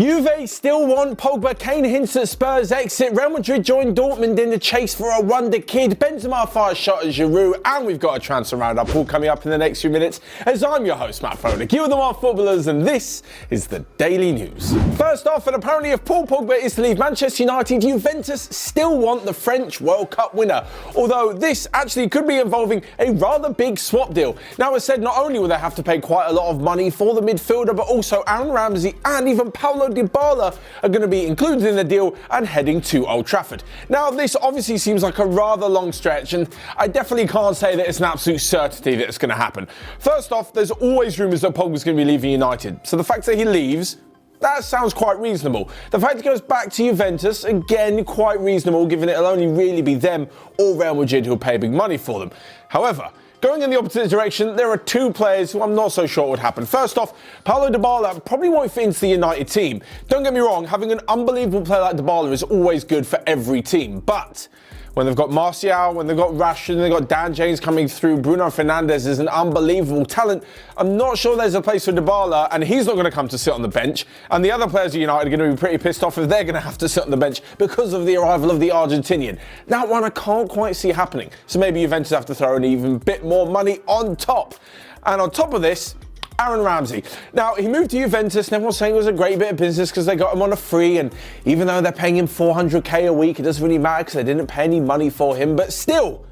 Juve still want Pogba. Kane hints at Spurs exit. Real Madrid joined Dortmund in the chase for a wonderkid. Benzema fires shot at Giroud. And we've got a transfer roundup all coming up in the next few minutes. As I'm your host, Matt Froelich. You are the Onefootballers, and this is the Daily News. First off, and apparently if Paul Pogba is to leave Manchester United, Juventus still want the French World Cup winner. Although this actually could be involving a rather big swap deal. Now, as said, not only will they have to pay quite a lot of money for the midfielder, but also Aaron Ramsey and even Paulo Dybala are going to be included in the deal and heading to Old Trafford. Now, this obviously seems like a rather long stretch, and I definitely can't say that it's an absolute certainty that it's going to happen. First off, there's always rumours that Pogba's going to be leaving United, so the fact that he leaves, that sounds quite reasonable. The fact he goes back to Juventus, again, quite reasonable, given it'll only really be them or Real Madrid who'll pay big money for them. However, going in the opposite direction, there are two players who I'm not so sure would happen. First off, Paulo Dybala probably won't fit into the United team. Don't get me wrong, having an unbelievable player like Dybala is always good for every team. But when they've got Martial, when they've got Rashford, they've got Dan James coming through, Bruno Fernandes is an unbelievable talent. I'm not sure there's a place for Dybala, and he's not going to come to sit on the bench. And the other players at United are going to be pretty pissed off if they're going to have to sit on the bench because of the arrival of the Argentinian. That one I can't quite see happening. So maybe Juventus have to throw an even bit more money on top. And on top of this, Aaron Ramsey. Now, he moved to Juventus and everyone's saying it was a great bit of business because they got him on a free, and even though they're paying him $400k a week, it doesn't really matter because they didn't pay any money for him, but still,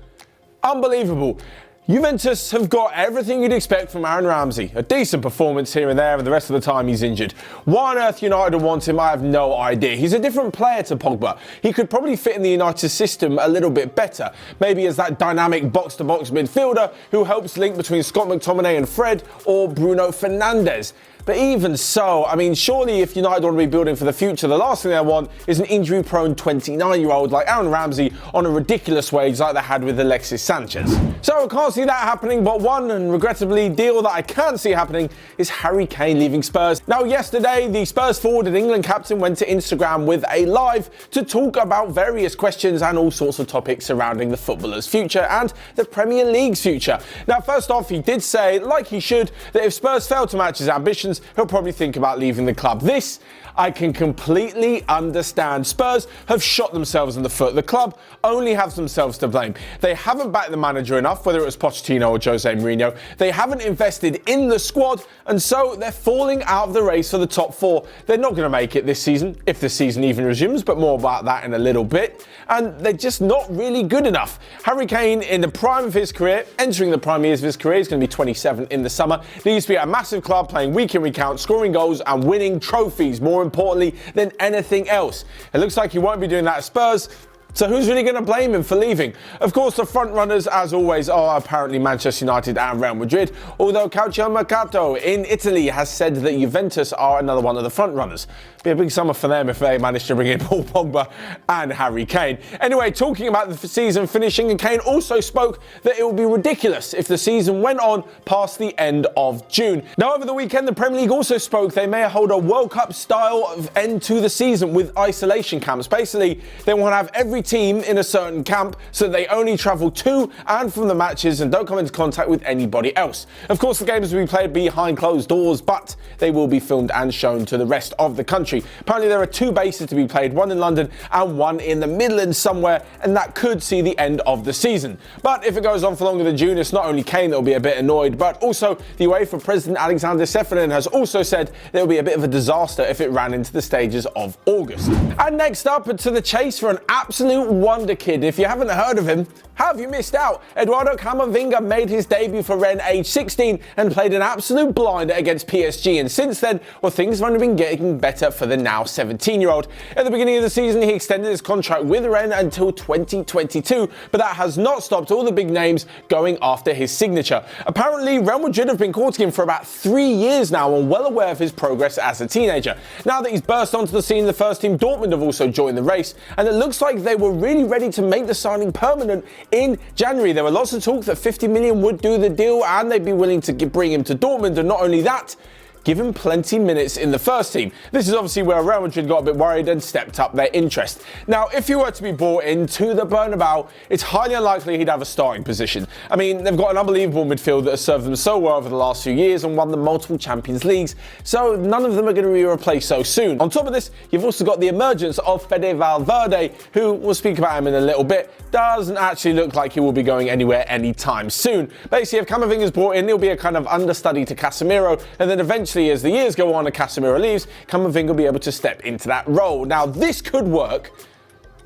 unbelievable. Juventus have got everything you'd expect from Aaron Ramsey. A decent performance here and there, and the rest of the time he's injured. Why on earth United want him, I have no idea. He's a different player to Pogba. He could probably fit in the United system a little bit better. Maybe as that dynamic box-to-box midfielder who helps link between Scott McTominay and Fred, or Bruno Fernandes. But even so, I mean, surely if United want to be building for the future, the last thing they want is an injury-prone 29-year-old like Aaron Ramsey on a ridiculous wage like they had with Alexis Sanchez. So I can't see that happening, but one, and regrettably, deal that I can see happening is Harry Kane leaving Spurs. Now, yesterday, the Spurs forward and England captain went to Instagram with a live to talk about various questions and all sorts of topics surrounding the footballer's future and the Premier League's future. Now, first off, he did say, like he should, that if Spurs fail to match his ambitions, he'll probably think about leaving the club. This I can completely understand. Spurs have shot themselves in the foot. The club only have themselves to blame. They haven't backed the manager enough, whether it was Pochettino or Jose Mourinho. They haven't invested in the squad, and so they're falling out of the race for the top four. They're not going to make it this season, if the season even resumes, but more about that in a little bit. And they're just not really good enough. Harry Kane, in the prime of his career, entering the prime years of his career, he's going to be 27 in the summer. He used to be at a massive club, playing week in, week out, scoring goals and winning trophies, more importantly than anything else. It looks like he won't be doing that at Spurs. So who's really going to blame him for leaving? Of course, the front runners, as always, are apparently Manchester United and Real Madrid, although Calcio Mercato in Italy has said that Juventus are another one of the front runners. Be a big summer for them if they manage to bring in Paul Pogba and Harry Kane. Anyway, talking about the season finishing, and Kane also spoke that it would be ridiculous if the season went on past the end of June. Now, over the weekend, the Premier League also spoke they may hold a World Cup style of end to the season with isolation camps. Basically, they want to have every team in a certain camp so they only travel to and from the matches and don't come into contact with anybody else. Of course, the games will be played behind closed doors, but they will be filmed and shown to the rest of the country. Apparently, there are two bases to be played, one in London and one in the Midlands somewhere, and that could see the end of the season. But if it goes on for longer than June, it's not only Kane that will be a bit annoyed, but also the UEFA President Alexander Ceferin has also said there will be a bit of a disaster if it ran into the stages of August. And next up, to the chase for an absolute wonderkid. If you haven't heard of him, how have you missed out? Eduardo Camavinga made his debut for Rennes age 16 and played an absolute blinder against PSG, and since then, well, things have only been getting better for the now 17-year-old. At the beginning of the season, he extended his contract with Rennes until 2022, but that has not stopped all the big names going after his signature. Apparently, Real Madrid have been courting him for about 3 years now and well aware of his progress as a teenager. Now that he's burst onto the scene, the first team Dortmund have also joined the race, and it looks like they were really ready to make the signing permanent in January. There were lots of talk that 50 million would do the deal and they'd be willing to bring him to Dortmund, and not only that, give him plenty minutes in the first team. This is obviously where Real Madrid got a bit worried and stepped up their interest. Now, if he were to be brought into the Bernabeu, it's highly unlikely he'd have a starting position. I mean, they've got an unbelievable midfield that has served them so well over the last few years and won the multiple Champions Leagues, so none of them are going to be replaced so soon. On top of this, you've also got the emergence of Fede Valverde, who, we'll speak about him in a little bit, doesn't actually look like he will be going anywhere anytime soon. Basically, if Camavinga's brought in, he'll be a kind of understudy to Casemiro, and then eventually, as the years go on and Casemiro leaves, Camavinga will be able to step into that role. Now, this could work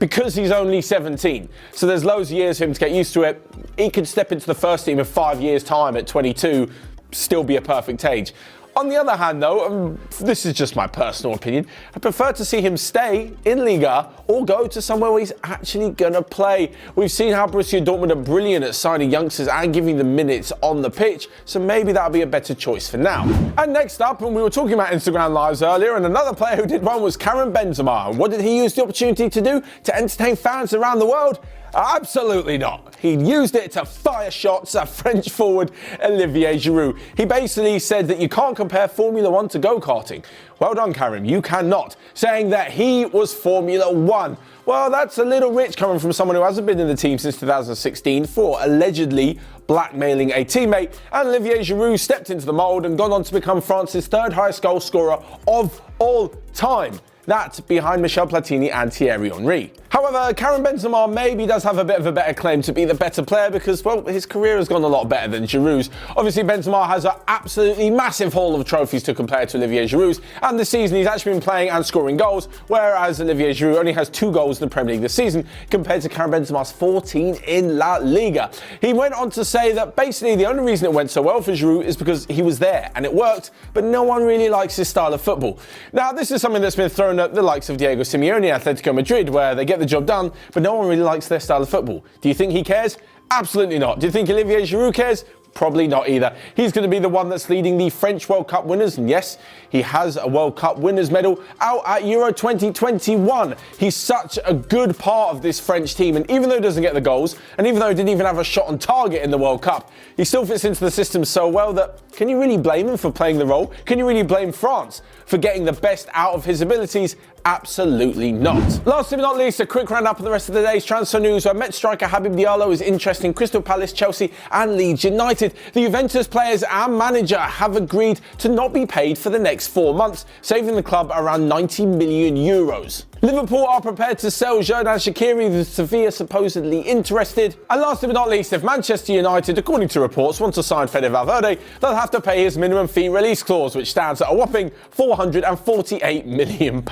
because he's only 17, so there's loads of years for him to get used to it. He could step into the first team in 5 years' time at 22, still be a perfect age. On the other hand, though, this is just my personal opinion, I prefer to see him stay in Liga or go to somewhere where he's actually going to play. We've seen how Borussia Dortmund are brilliant at signing youngsters and giving them minutes on the pitch, so maybe that'll be a better choice for now. And next up, and we were talking about Instagram Lives earlier, and another player who did one was Karim Benzema. And what did he use the opportunity to do? To entertain fans around the world? Absolutely not. He used it to fire shots at French forward Olivier Giroud. He basically said that you can't compare Formula 1 to go-karting. Well done, Karim, you cannot. Saying that he was Formula 1. Well, that's a little rich coming from someone who hasn't been in the team since 2016 for allegedly blackmailing a teammate. And Olivier Giroud stepped into the mould and gone on to become France's third highest goal scorer of all time. That behind Michel Platini and Thierry Henry. However, Karim Benzema maybe does have a bit of a better claim to be the better player because, well, his career has gone a lot better than Giroud's. Obviously, Benzema has an absolutely massive haul of trophies to compare to Olivier Giroud's, and this season he's actually been playing and scoring goals, whereas Olivier Giroud only has 2 goals in the Premier League this season compared to Karim Benzema's 14 in La Liga. He went on to say that basically the only reason it went so well for Giroud is because he was there and it worked, but no one really likes his style of football. Now, this is something that's been thrown at the likes of Diego Simeone at Atletico Madrid, where they get the job done, but no one really likes their style of football. Do you think he cares? Absolutely not. Do you think Olivier Giroud cares? Probably not either. He's going to be the one that's leading the French World Cup winners, and yes, he has a World Cup winners medal out at Euro 2021. He's such a good part of this French team, and even though he doesn't get the goals, and even though he didn't even have a shot on target in the World Cup, he still fits into the system so well that can you really blame him for playing the role? Can you really blame France for getting the best out of his abilities? Absolutely not. Last but not least, a quick roundup of the rest of the day's transfer news, where Met striker Habib Diallo is interested in Crystal Palace, Chelsea and Leeds United. The Juventus players and manager have agreed to not be paid for the next 4 months, saving the club around 90 million euros. Liverpool are prepared to sell Xherdan Shaqiri, with Sevilla supposedly interested. And last but not least, if Manchester United, according to reports, want to sign Fede Valverde, they'll have to pay his minimum fee release clause, which stands at a whopping £448 million.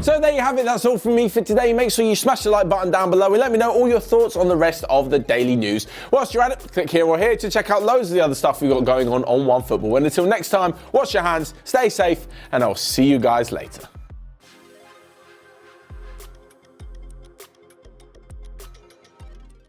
So there you have it, that's all from me for today. Make sure you smash the like button down below and let me know all your thoughts on the rest of the daily news. Whilst you're at it, click here or here to check out loads of the other stuff we've got going on OneFootball. And until next time, wash your hands, stay safe, and I'll see you guys later.